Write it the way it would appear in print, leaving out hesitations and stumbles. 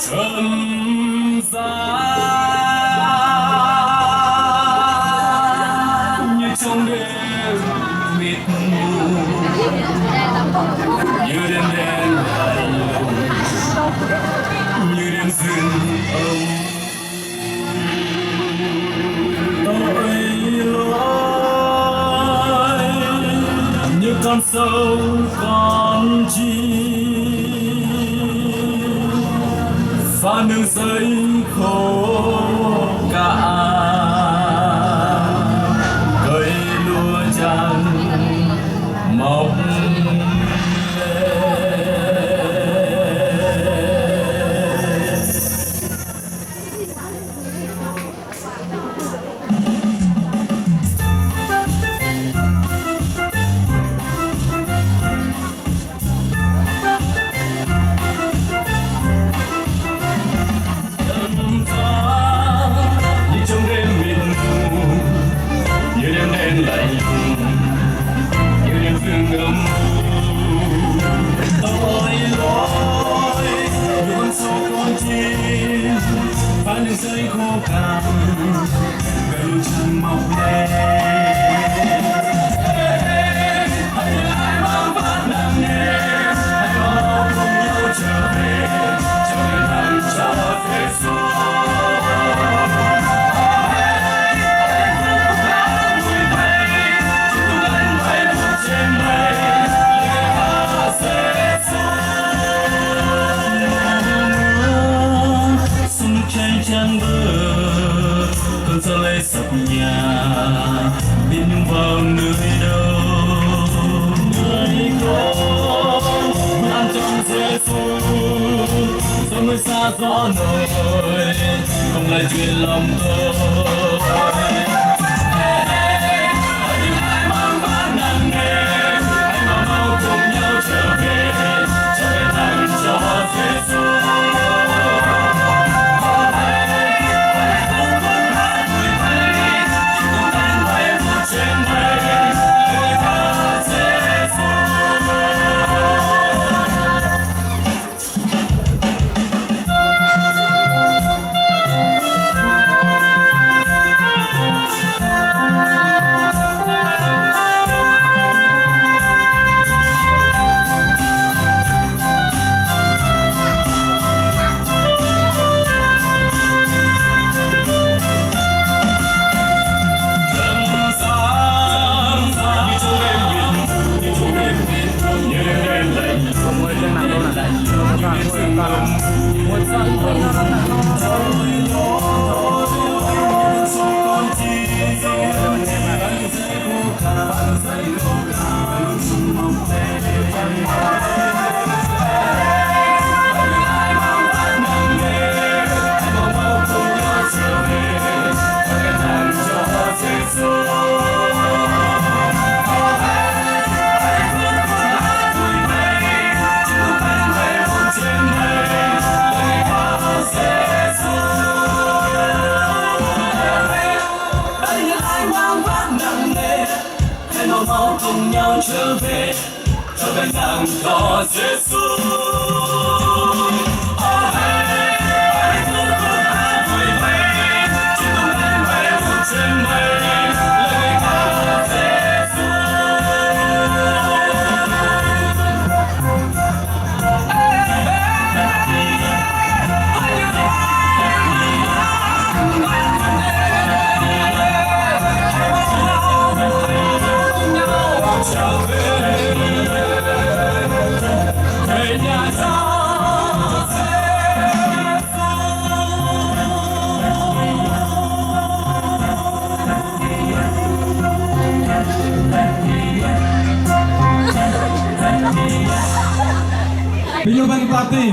trần gian như trong đêm mịt mù, như đêm đen lạnh lùng, như đêm rừng âu. Tội lỗi như con sâu con chim pha nương giấy khô cạn, cây lúa trắng mọc lạnh như đêm phương âm tội lỗi như con sâu con chim phá những giây khô cạn, cây lúa chẳng mọc lên. Hãy lại mang vác nặng nề, hãy mau cùng nhau trở về thẳng cho Giêsu. Trăng bờ cơn gió lay sập nhà, biết nhung vào nơi đâu, nơi có an trong Giêsu. Gió núi xa gió nổi không lại chuyện lòng tôi. Hãy mang vác nặng nề, hãy mau cùng nhau trở về thẳng cho Giêsu. Mau cùng nhau trở về thẳng cho Giêsu. Hãy cùng hát vui vẻ, trên tung lên bay vút trên mây, lời ca Giêsu. Trở về nhà cha Giêsu. Video Party.